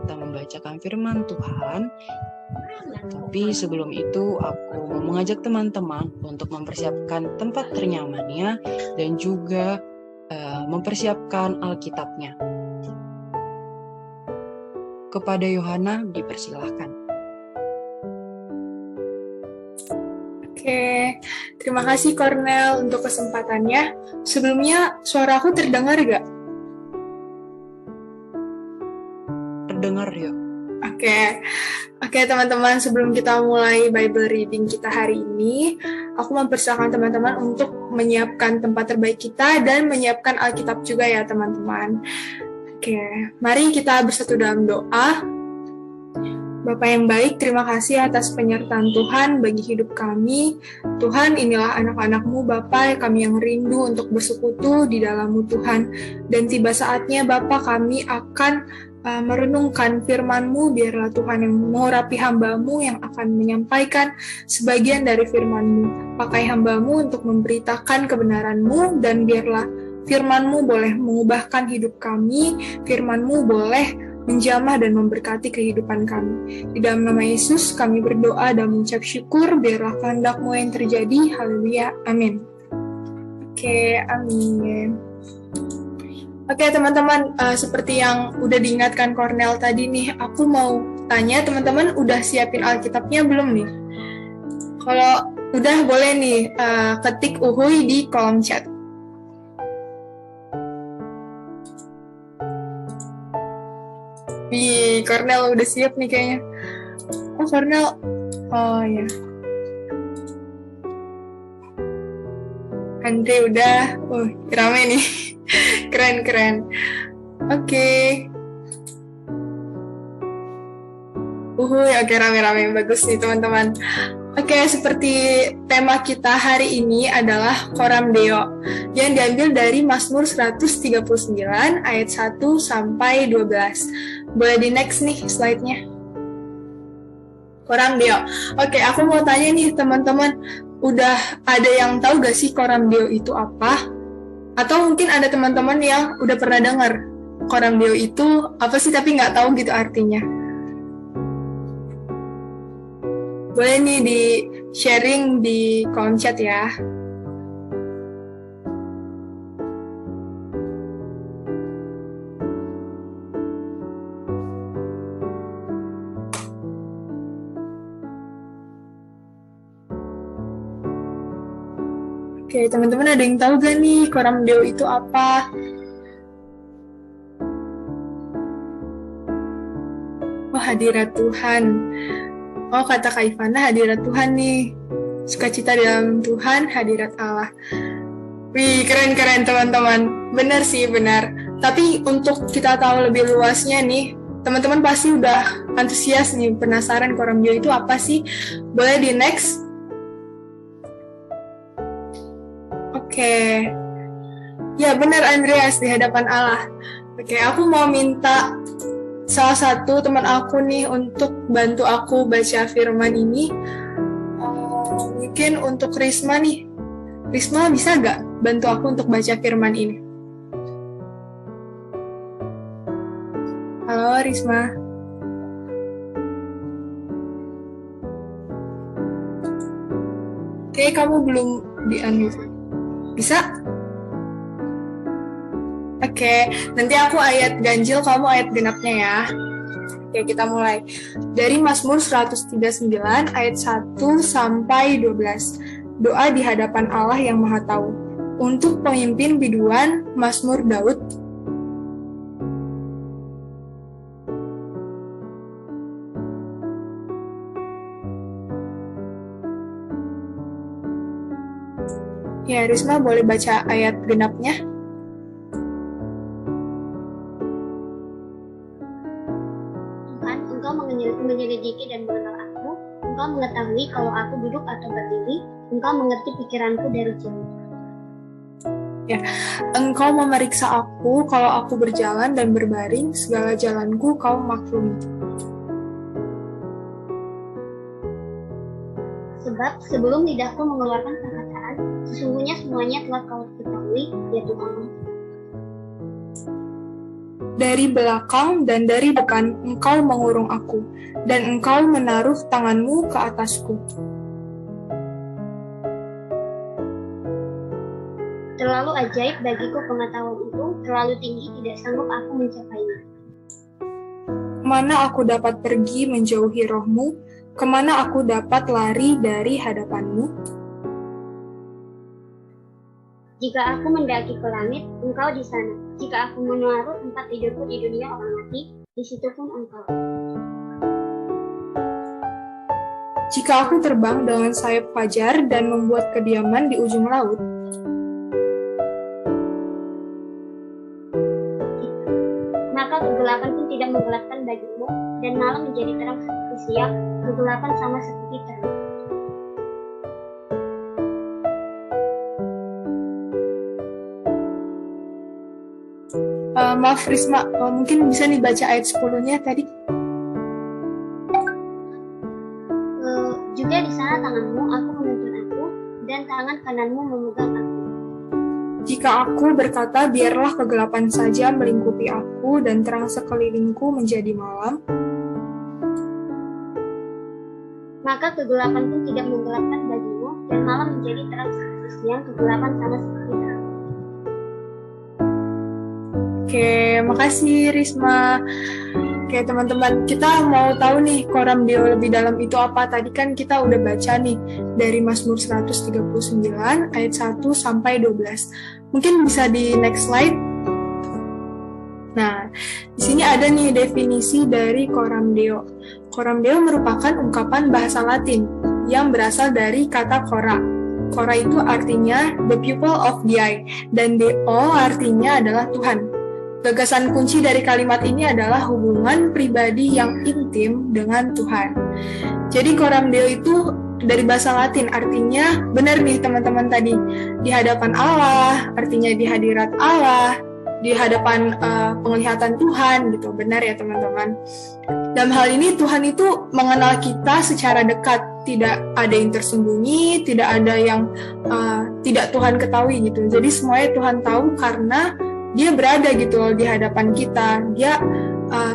kita membacakan firman Tuhan. Tapi sebelum itu aku mau mengajak teman-teman untuk mempersiapkan tempat ternyamannya dan juga mempersiapkan Alkitabnya. Kepada Yohana dipersilahkan. Oke, terima kasih Cornel untuk kesempatannya. Sebelumnya suara aku terdengar gak? Terdengar ya. Oke teman-teman, sebelum kita mulai Bible reading kita hari ini, aku mempersilakan teman-teman untuk menyiapkan tempat terbaik kita dan menyiapkan Alkitab juga ya teman-teman. Oke, mari kita bersatu dalam doa. Bapa yang baik, terima kasih atas penyertaan Tuhan bagi hidup kami. Tuhan, inilah anak-anak-Mu Bapa, kami yang rindu untuk bersekutu di dalam-Mu Tuhan. Dan tiba saatnya Bapa, kami akan merenungkan firman-Mu, biarlah Tuhan yang mengurapi hamba-Mu yang akan menyampaikan sebagian dari firman-Mu. Pakai hamba-Mu untuk memberitakan kebenaran-Mu, dan biarlah firman-Mu boleh mengubahkan hidup kami, firman-Mu boleh menjamah dan memberkati kehidupan kami. Di dalam nama Yesus kami berdoa dan mengucap syukur, biarlah kehendak-Mu yang terjadi. Haleluya, amin. Oke, amin. Oke teman-teman, seperti yang udah diingatkan Cornel tadi nih, aku mau tanya teman-teman udah siapin Alkitabnya belum nih? Kalau udah boleh nih, ketik uhuy di kolom chat. Wih, Cornel udah siap nih kayaknya. Oh, Cornel. Oh, ya. Andre udah. Rame nih. Keren. Oke. Oke, rame-rame. Bagus nih, teman-teman. Oke, seperti tema kita hari ini adalah Coram Deo yang diambil dari Mazmur 139 ayat 1 sampai 12. Boleh di next nih slide-nya. Coram Deo. Oke, aku mau tanya nih teman-teman, udah ada yang tahu gak sih Coram Deo itu apa? Atau mungkin ada teman-teman yang udah pernah dengar Coram Deo itu apa sih tapi nggak tahu gitu artinya. Boleh nih di sharing di kolom chat ya. Oke, teman-teman ada yang tahu gak nih Coram Deo itu apa? Oh, hadirat Tuhan. Oh, kata Kak Ivana, hadirat Tuhan nih. Sukacita dalam Tuhan, hadirat Allah. Wih, keren-keren teman-teman. Benar sih, benar. Tapi untuk kita tahu lebih luasnya nih, teman-teman pasti udah antusias nih, penasaran Coram Deo itu apa sih? Boleh di next? Oke. Ya, benar Andreas, di hadapan Allah. Oke, aku mau minta salah satu teman aku nih untuk bantu aku baca firman ini. Mungkin untuk Risma nih. Risma bisa gak bantu aku untuk baca firman ini? Halo Risma. Oke, kamu belum di-unmute. Bisa? Oke, nanti aku ayat ganjil, kamu ayat genapnya ya. Oke, kita mulai. Dari Mazmur 139 ayat 1 sampai 12. Doa di hadapan Allah yang Maha Tahu. Untuk pemimpin biduan Mazmur Daud. Ya, Risma boleh baca ayat genapnya? Tuhan, Engkau menyelidiki dan mengenal aku. Engkau mengetahui kalau aku duduk atau berdiri. Engkau mengerti pikiranku dari jauh. Ya, Engkau memeriksa aku kalau aku berjalan dan berbaring, segala jalanku Kau maklumi. Sebab sebelum lidahku mengeluarkan perkataan, sesungguhnya semuanya telah Kau ketahui, ya Tuhan. Dari belakang dan dari depan Engkau mengurung aku, dan Engkau menaruh tangan-Mu ke atasku. Terlalu ajaib bagiku pengetahuan itu, terlalu tinggi tidak sanggup aku mencapainya. Kemana aku dapat pergi menjauhi Roh-Mu? Kemana aku dapat lari dari hadapan-Mu? Jika aku mendaki ke langit, Engkau di sana. Jika aku menaruh tempat tidurku di dunia orang mati, di situ pun Engkau. Jika aku terbang dengan sayap fajar dan membuat kediaman di ujung laut, maka kegelapan pun tidak menggelapkan bagimu, dan malam menjadi terang seperti siang, kegelapan sama seperti terang. Maaf Risma, mungkin bisa dibaca ayat 10-nya tadi. Juga di sana tanganmu, aku menuntun aku, dan tangan kananmu memegang aku. Jika aku berkata, biarlah kegelapan saja melingkupi aku, dan terang sekelilingku menjadi malam, maka kegelapan pun tidak menggelapkan bagimu, dan malam menjadi terang seperti siang, kegelapan sama seperti terang. Oke, makasih Risma. Oke teman-teman, kita mau tahu nih Coram Deo lebih dalam itu apa. Tadi kan kita udah baca nih dari Mazmur 139 ayat 1 sampai 12. Mungkin bisa di next slide. Nah, di sini ada nih definisi dari Coram Deo. Coram Deo merupakan ungkapan bahasa Latin yang berasal dari kata cora. Cora itu artinya the pupil of the eye, dan Deo artinya adalah Tuhan. Gagasan kunci dari kalimat ini adalah hubungan pribadi yang intim dengan Tuhan. Jadi Coram Deo itu dari bahasa Latin, artinya benar nih teman-teman tadi, di hadapan Allah, artinya di hadirat Allah, di hadapan penglihatan Tuhan gitu. Benar ya teman-teman. Dalam hal ini Tuhan itu mengenal kita secara dekat, tidak ada yang tersembunyi, tidak ada yang tidak Tuhan ketahui gitu. Jadi semuanya Tuhan tahu karena Dia berada gitu loh di hadapan kita. Dia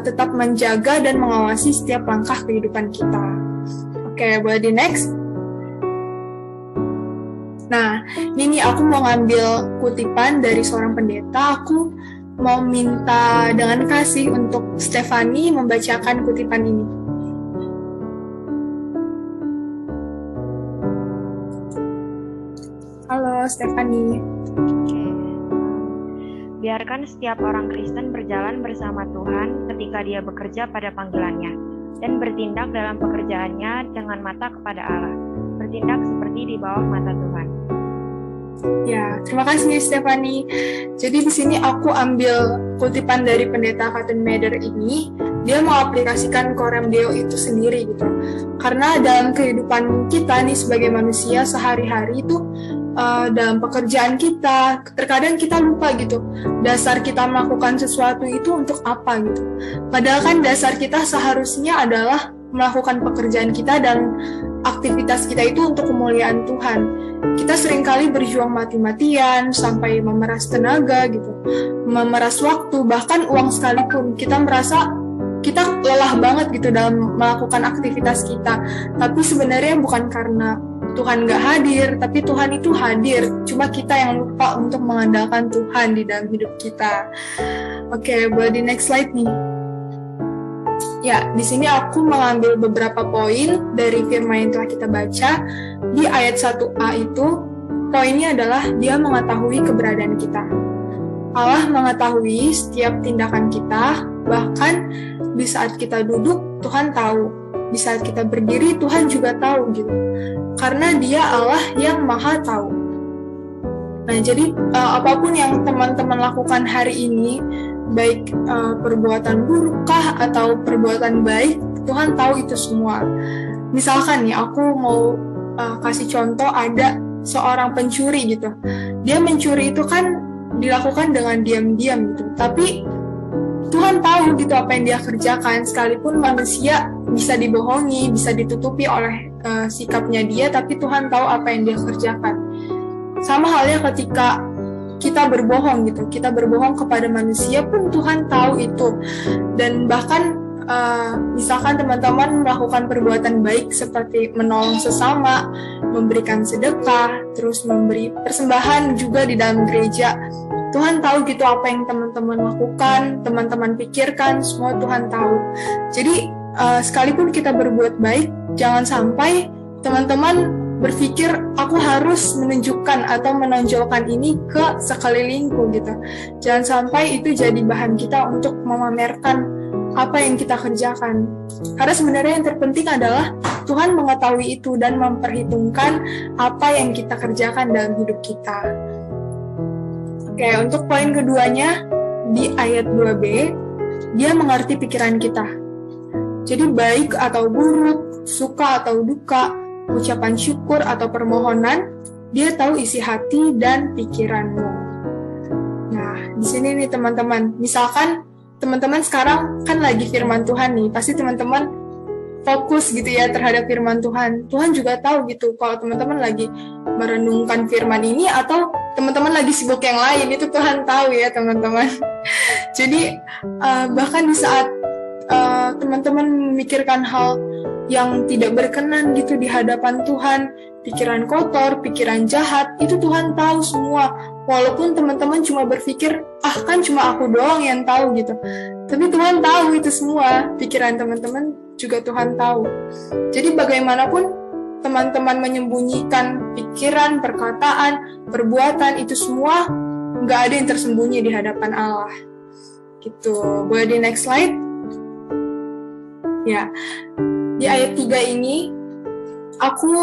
tetap menjaga dan mengawasi setiap langkah kehidupan kita. Oke, boleh di next. Nah, ini aku mau ngambil kutipan dari seorang pendeta. Aku mau minta dengan kasih untuk Stefani membacakan kutipan ini. Halo Stefani. Biarkan setiap orang Kristen berjalan bersama Tuhan ketika dia bekerja pada panggilannya, dan bertindak dalam pekerjaannya dengan mata kepada Allah, bertindak seperti di bawah mata Tuhan. Ya, terima kasih Stefani. Jadi di sini aku ambil kutipan dari pendeta Cotton Mather ini. Dia mau aplikasikan Coram Deo itu sendiri gitu. Karena dalam kehidupan kita nih sebagai manusia sehari-hari itu dalam pekerjaan kita, terkadang kita lupa gitu dasar kita melakukan sesuatu itu untuk apa gitu. Padahal kan dasar kita seharusnya adalah melakukan pekerjaan kita dan aktivitas kita itu untuk kemuliaan Tuhan. Kita seringkali berjuang mati-matian sampai memeras tenaga gitu, memeras waktu, bahkan uang sekalipun. Kita merasa kita lelah banget gitu dalam melakukan aktivitas kita. Tapi sebenarnya bukan karena Tuhan gak hadir, tapi Tuhan itu hadir. Cuma kita yang lupa untuk mengandalkan Tuhan di dalam hidup kita. Oke, boleh di next slide nih. Ya, di sini aku mengambil beberapa poin dari firman yang telah kita baca. Di ayat 1a itu, poinnya adalah Dia mengetahui keberadaan kita. Allah mengetahui setiap tindakan kita, bahkan di saat kita duduk, Tuhan tahu. Di saat kita berdiri, Tuhan juga tahu gitu. Karena Dia Allah yang Maha Tahu. Nah, jadi apapun yang teman-teman lakukan hari ini, baik perbuatan buruk kah atau perbuatan baik, Tuhan tahu itu semua. Misalkan nih, aku mau kasih contoh, ada seorang pencuri gitu. Dia mencuri itu kan dilakukan dengan diam-diam gitu. Tapi Tuhan tahu gitu apa yang dia kerjakan, sekalipun manusia bisa dibohongi, bisa ditutupi oleh sikapnya dia, tapi Tuhan tahu apa yang dia kerjakan. Sama halnya ketika kita berbohong gitu, kita berbohong kepada manusia pun Tuhan tahu itu. Dan bahkan misalkan teman-teman melakukan perbuatan baik seperti menolong sesama, memberikan sedekah, terus memberi persembahan juga di dalam gereja, Tuhan tahu gitu apa yang teman-teman lakukan, teman-teman pikirkan, semua Tuhan tahu. Jadi sekalipun kita berbuat baik, jangan sampai teman-teman berpikir aku harus menunjukkan atau menonjolkan ini ke sekelilingku gitu. Jangan sampai itu jadi bahan kita untuk memamerkan apa yang kita kerjakan. Karena sebenarnya yang terpenting adalah Tuhan mengetahui itu dan memperhitungkan apa yang kita kerjakan dalam hidup kita. Oke, untuk poin keduanya di ayat 2b, dia mengerti pikiran kita. Jadi baik atau buruk, suka atau duka, ucapan syukur atau permohonan, dia tahu isi hati dan pikiranmu. Nah, di sini nih teman-teman, misalkan teman-teman sekarang kan lagi firman Tuhan nih, pasti teman-teman fokus gitu ya terhadap firman Tuhan. Tuhan juga tahu gitu kalau teman-teman lagi merenungkan firman ini atau teman-teman lagi sibuk yang lain, itu Tuhan tahu ya teman-teman. Jadi bahkan di saat teman-teman memikirkan hal yang tidak berkenan gitu di hadapan Tuhan, pikiran kotor, pikiran jahat, itu Tuhan tahu semua. Walaupun teman-teman cuma berpikir, kan cuma aku doang yang tahu gitu. Tapi Tuhan tahu itu semua, pikiran teman-teman juga Tuhan tahu. Jadi bagaimanapun teman-teman menyembunyikan pikiran, perkataan, perbuatan, itu semua nggak ada yang tersembunyi di hadapan Allah. Gitu. Boleh di next slide? Ya, di ayat 3 ini aku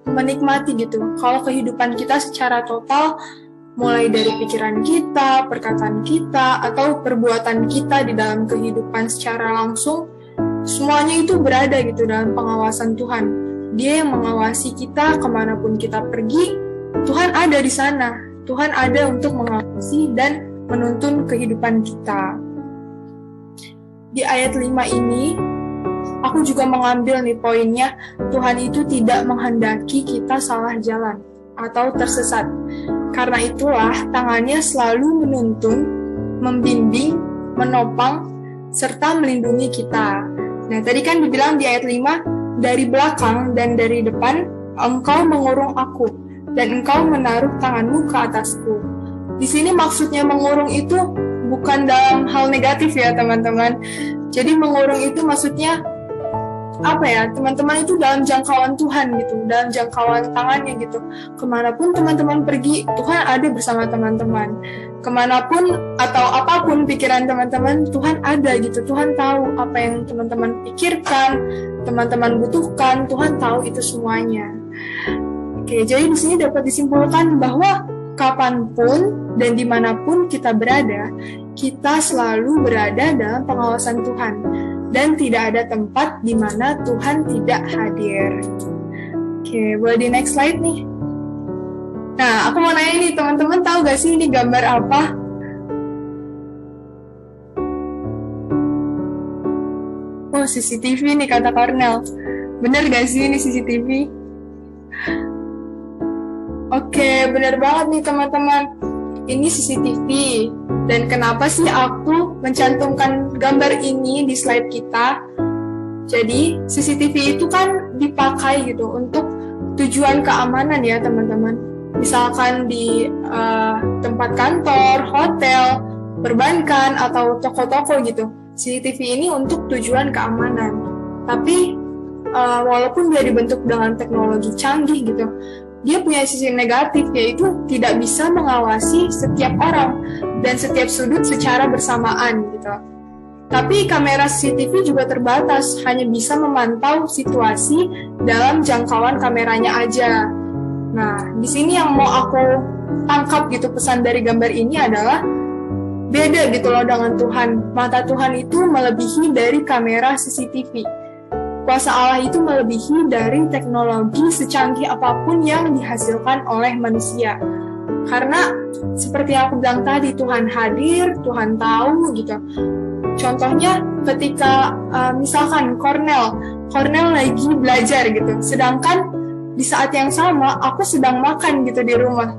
menikmati gitu kalau kehidupan kita secara total, mulai dari pikiran kita, perkataan kita, atau perbuatan kita di dalam kehidupan secara langsung, semuanya itu berada gitu dalam pengawasan Tuhan. Dia yang mengawasi kita kemanapun kita pergi, Tuhan ada di sana. Tuhan ada untuk mengawasi dan menuntun kehidupan kita. Di ayat 5 ini, aku juga mengambil nih poinnya, Tuhan itu tidak menghendaki kita salah jalan atau tersesat. Karena itulah tangannya selalu menuntun, membimbing, menopang, serta melindungi kita. Nah, tadi kan dibilang di ayat 5, dari belakang dan dari depan, engkau mengurung aku, dan engkau menaruh tanganmu ke atasku. Di sini maksudnya mengurung itu bukan dalam hal negatif ya teman-teman. Jadi mengurung itu maksudnya teman-teman itu dalam jangkauan Tuhan gitu, dalam jangkauan tangannya gitu. Kemanapun teman-teman pergi, Tuhan ada bersama teman-teman. Kemanapun atau apapun pikiran teman-teman, Tuhan ada gitu. Tuhan tahu apa yang teman-teman pikirkan, teman-teman butuhkan, Tuhan tahu itu semuanya. Oke, jadi di sini dapat disimpulkan bahwa kapanpun dan dimanapun kita berada, kita selalu berada dalam pengawasan Tuhan. Dan tidak ada tempat di mana Tuhan tidak hadir. Oke, boleh di next slide nih. Nah, aku mau nanya nih, teman-teman tahu gak sih ini gambar apa? Oh, CCTV nih kata Cornel. Bener gak sih ini CCTV? Oke, bener banget nih teman-teman. Ini CCTV. Dan kenapa sih aku mencantumkan gambar ini di slide kita? Jadi, CCTV itu kan dipakai gitu untuk tujuan keamanan ya teman-teman. Misalkan di tempat kantor, hotel, perbankan, atau toko-toko gitu. CCTV ini untuk tujuan keamanan. Tapi, walaupun dia dibentuk dengan teknologi canggih gitu, dia punya sisi negatif, yaitu tidak bisa mengawasi setiap orang dan setiap sudut secara bersamaan gitu. Tapi kamera CCTV juga terbatas, hanya bisa memantau situasi dalam jangkauan kameranya aja. Nah, di sini yang mau aku tangkap gitu pesan dari gambar ini adalah beda gitu loh dengan Tuhan. Mata Tuhan itu melebihi dari kamera CCTV. Kuasa Allah itu melebihi dari teknologi secanggih apapun yang dihasilkan oleh manusia. Karena seperti yang aku bilang tadi, Tuhan hadir, Tuhan tahu gitu. Contohnya ketika misalkan Cornel lagi belajar gitu, sedangkan di saat yang sama aku sedang makan gitu di rumah.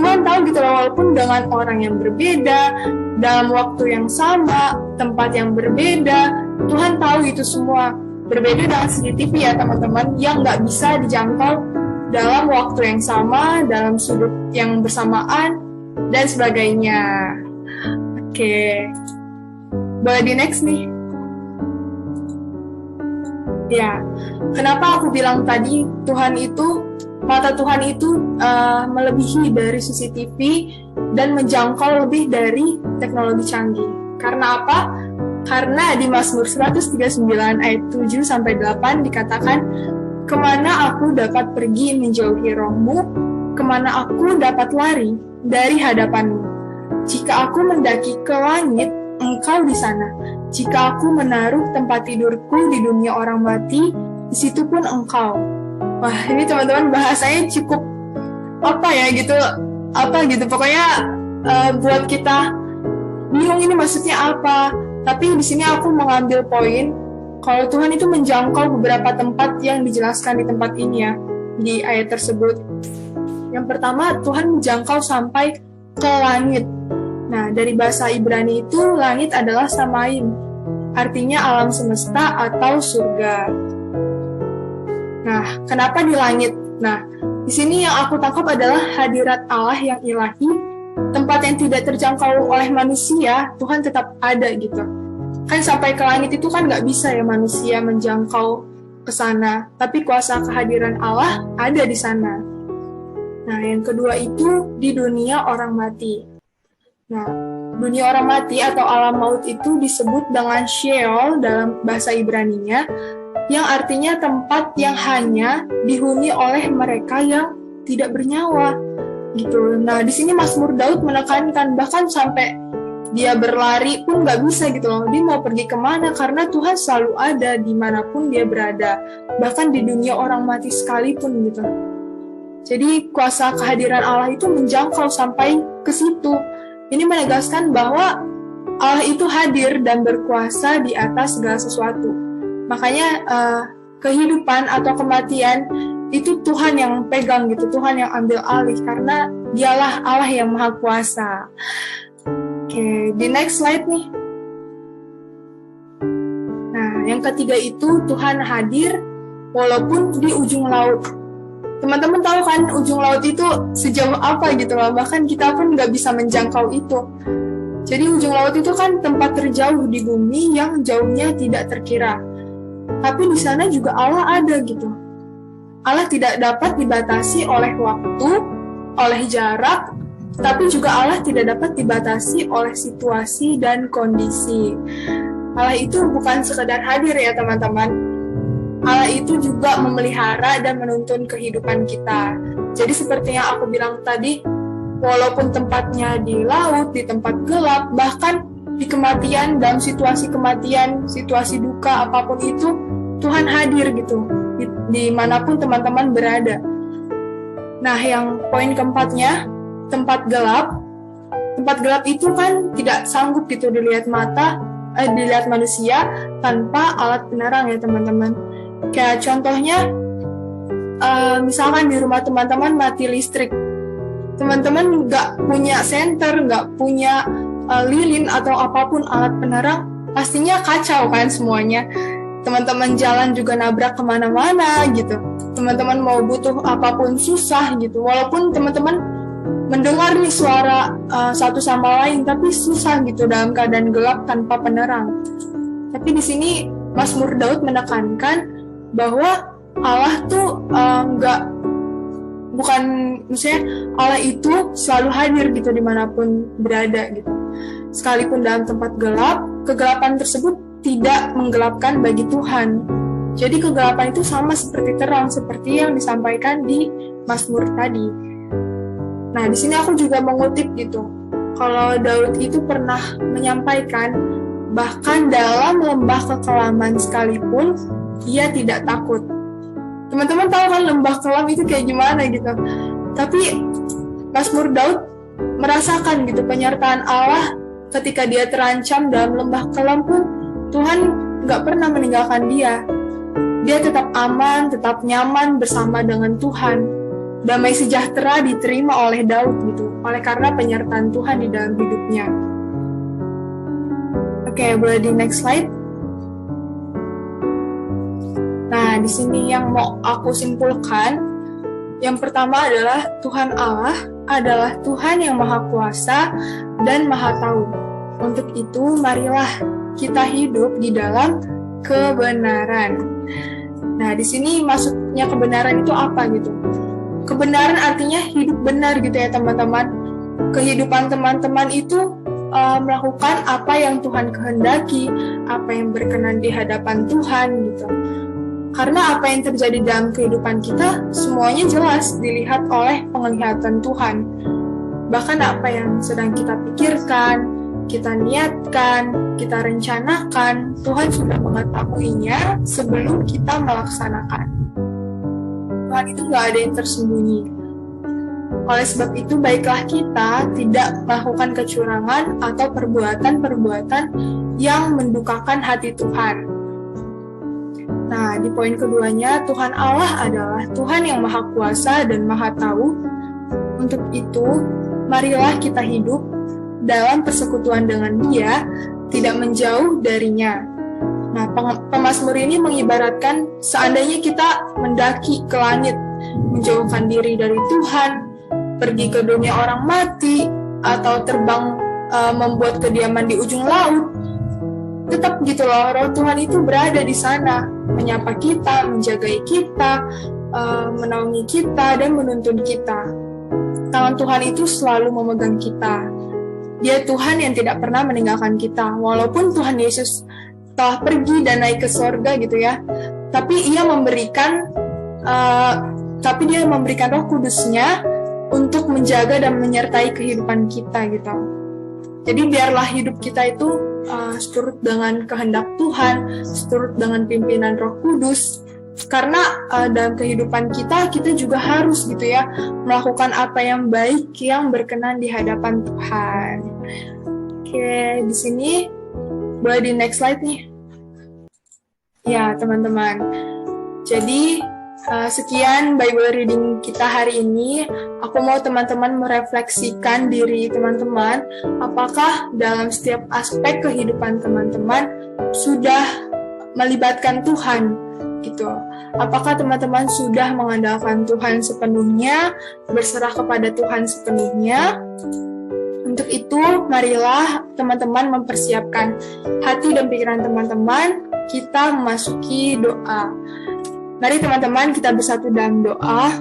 Tuhan tahu gitu loh, walaupun dengan orang yang berbeda, dalam waktu yang sama, tempat yang berbeda, Tuhan tahu itu semua. Berbeda dengan CCTV ya teman-teman, yang nggak bisa dijangkau dalam waktu yang sama, dalam sudut yang bersamaan, dan sebagainya. Oke, boleh di next nih. Ya, kenapa aku bilang tadi mata Tuhan itu melebihi dari CCTV dan menjangkau lebih dari teknologi canggih. Karena apa? Karena di Mazmur 139 ayat 7-8 dikatakan, kemana aku dapat pergi menjauhi rohmu, kemana aku dapat lari dari hadapanmu. Jika aku mendaki ke langit, engkau di sana. Jika aku menaruh tempat tidurku di dunia orang mati, di situ pun engkau. Wah, ini teman-teman bahasanya cukup pokoknya buat kita bingung ini maksudnya apa. Tapi di sini aku mengambil poin kalau Tuhan itu menjangkau beberapa tempat yang dijelaskan di tempat ini ya, di ayat tersebut. Yang pertama, Tuhan menjangkau sampai ke langit. Nah, dari bahasa Ibrani itu langit adalah samaim, artinya alam semesta atau surga. Nah, kenapa di langit? Nah, di sini yang aku tangkap adalah hadirat Allah yang ilahi, tempat yang tidak terjangkau oleh manusia, Tuhan tetap ada gitu. Kan sampai ke langit itu kan nggak bisa ya manusia menjangkau ke sana, tapi kuasa kehadiran Allah ada di sana. Nah, yang kedua itu di dunia orang mati. Nah, dunia orang mati atau alam maut itu disebut dengan Sheol dalam bahasa Ibraninya, yang artinya tempat yang hanya dihuni oleh mereka yang tidak bernyawa gitu. Nah, di sini Mazmur Daud menekankan bahkan sampai dia berlari pun nggak bisa gitu loh. Dia mau pergi kemana karena Tuhan selalu ada dimanapun dia berada, bahkan di dunia orang mati sekalipun gitu. Jadi kuasa kehadiran Allah itu menjangkau sampai ke situ. Ini menegaskan bahwa Allah itu hadir dan berkuasa di atas segala sesuatu. Makanya kehidupan atau kematian itu Tuhan yang pegang gitu, Tuhan yang ambil alih karena dialah Allah yang maha kuasa. Oke, di next slide nih. Nah, yang ketiga itu Tuhan hadir walaupun di ujung laut. Teman-teman tahu kan ujung laut itu sejauh apa gitu loh, bahkan kita pun nggak bisa menjangkau itu. Jadi ujung laut itu kan tempat terjauh di bumi yang jauhnya tidak terkira. Tapi di sana juga Allah ada gitu. Allah tidak dapat dibatasi oleh waktu, oleh jarak, tapi juga Allah tidak dapat dibatasi oleh situasi dan kondisi. Allah itu bukan sekedar hadir ya teman-teman. Allah itu juga memelihara dan menuntun kehidupan kita. Jadi seperti yang aku bilang tadi, walaupun tempatnya di laut, di tempat gelap, bahkan di kematian, dalam situasi kematian, situasi duka, apapun itu, Tuhan hadir gitu, dimanapun teman-teman berada. Nah, yang poin keempatnya, tempat gelap. Tempat gelap itu kan tidak sanggup gitu dilihat manusia tanpa alat penerang ya teman-teman. Kayak contohnya, misalkan di rumah teman-teman mati listrik, teman-teman nggak punya senter, nggak punya lilin atau apapun alat penerang, pastinya kacau kan semuanya. Teman-teman jalan juga nabrak kemana-mana gitu. Teman-teman mau butuh apapun susah gitu. Walaupun teman-teman mendengar nih suara satu sama lain, tapi susah gitu dalam keadaan gelap tanpa penerang. Tapi di sini Mazmur Daud menekankan bahwa Allah tuh maksudnya Allah itu selalu hadir gitu dimanapun berada gitu. Sekalipun dalam tempat gelap, kegelapan tersebut tidak menggelapkan bagi Tuhan. Jadi kegelapan itu sama seperti terang, seperti yang disampaikan di Mazmur tadi. Nah, di sini aku juga mengutip gitu. Kalau Daud itu pernah menyampaikan, bahkan dalam lembah kekelaman sekalipun, ia tidak takut. Teman-teman tahu kan lembah kelam itu kayak gimana gitu. Tapi Mazmur Daud merasakan gitu penyertaan Allah ketika dia terancam dalam lembah kelam pun Tuhan nggak pernah meninggalkan dia. Dia tetap aman, tetap nyaman bersama dengan Tuhan. damai sejahtera diterima oleh Daud gitu, oleh karena penyertaan Tuhan di dalam hidupnya. Oke, boleh di next slide. Nah, di sini yang mau aku simpulkan, yang pertama adalah Tuhan Allah adalah Tuhan yang Maha Kuasa dan Maha Tahu. Untuk itu, marilah kita hidup di dalam kebenaran. Nah, di sini maksudnya kebenaran itu apa gitu? Kebenaran artinya hidup benar gitu ya teman-teman. Kehidupan teman-teman itu melakukan apa yang Tuhan kehendaki, apa yang berkenan di hadapan Tuhan gitu. Karena apa yang terjadi dalam kehidupan kita semuanya jelas dilihat oleh penglihatan Tuhan. Bahkan apa yang sedang kita pikirkan, kita niatkan, kita rencanakan, Tuhan sudah mengetahuinya sebelum kita melaksanakan. Tuhan itu nggak ada yang tersembunyi. Oleh sebab itu, baiklah kita tidak melakukan kecurangan atau perbuatan-perbuatan yang mendukakan hati Tuhan. Nah, di poin keduanya, Tuhan Allah adalah Tuhan yang Maha Kuasa dan Maha Tahu. Untuk itu, marilah kita hidup dalam persekutuan dengan Dia, tidak menjauh darinya. Nah, pemazmur ini mengibaratkan seandainya kita mendaki ke langit, menjauhkan diri dari Tuhan, pergi ke dunia orang mati, atau terbang membuat kediaman di ujung laut, tetap gitu loh, roh Tuhan itu berada di sana, menyapa kita, menjagai kita, menaungi kita, dan menuntun kita. Tangan Tuhan itu selalu memegang kita. Dia Tuhan yang tidak pernah meninggalkan kita, walaupun Tuhan Yesus telah pergi dan naik ke sorga gitu ya, tapi Dia memberikan Roh Kudus-Nya untuk menjaga dan menyertai kehidupan kita gitu. Jadi biarlah hidup kita itu seturut dengan kehendak Tuhan, seturut dengan pimpinan Roh Kudus. Karena dalam kehidupan kita juga harus gitu ya melakukan apa yang baik yang berkenan di hadapan Tuhan. Oke, di sini boleh di next slide nih. Ya, teman-teman. Jadi, sekian Bible reading kita hari ini. Aku mau teman-teman merefleksikan diri teman-teman. Apakah dalam setiap aspek kehidupan teman-teman sudah melibatkan Tuhan? Gitu. Apakah teman-teman sudah mengandalkan Tuhan sepenuhnya, berserah kepada Tuhan sepenuhnya? Untuk itu, marilah teman-teman mempersiapkan hati dan pikiran teman-teman, kita memasuki doa. Mari teman-teman kita bersatu dalam doa.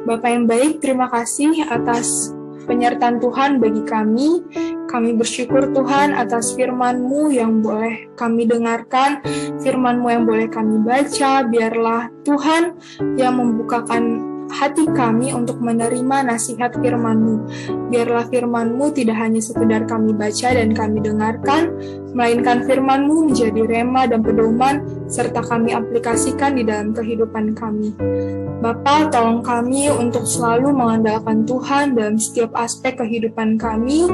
Bapa yang baik, terima kasih atas penyertaan Tuhan bagi kami. Kami bersyukur Tuhan atas firman-Mu yang boleh kami dengarkan, firman-Mu yang boleh kami baca. Biarlah Tuhan yang membukakan hati kami untuk menerima nasihat firman-Mu. Biarlah firman-Mu tidak hanya sekedar kami baca dan kami dengarkan, melainkan firman-Mu menjadi rema dan pedoman, serta kami aplikasikan di dalam kehidupan kami. Bapa, tolong kami untuk selalu mengandalkan Tuhan dalam setiap aspek kehidupan kami.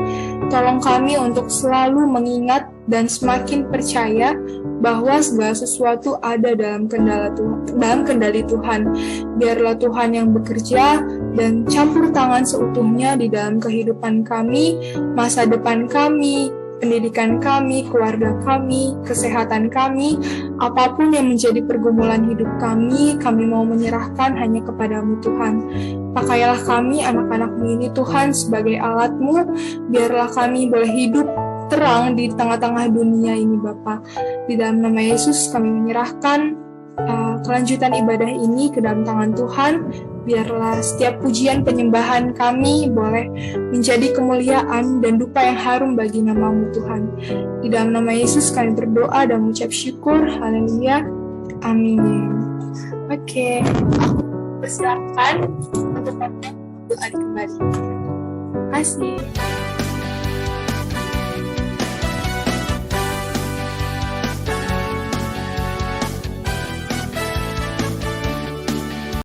Tolong kami untuk selalu mengingat dan semakin percaya bahwa segala sesuatu ada dalam kendali Tuhan. Biarlah Tuhan yang bekerja dan campur tangan seutuhnya di dalam kehidupan kami, masa depan kami, pendidikan kami, keluarga kami, kesehatan kami, apapun yang menjadi pergumulan hidup kami mau menyerahkan hanya kepadamu Tuhan. Pakailah kami, anak-anak-Mu ini Tuhan, sebagai alat-Mu, biarlah kami boleh hidup terang di tengah-tengah dunia ini Bapa. Di dalam nama Yesus kami menyerahkan kelanjutan ibadah ini ke dalam tangan Tuhan. Biarlah setiap pujian penyembahan kami boleh menjadi kemuliaan dan dupa yang harum bagi nama-Mu Tuhan. Di dalam nama Yesus kami berdoa dan mengucap syukur. Haleluya. Amin. Oke, aku persilakan untuk doa kembali. Terima kasih.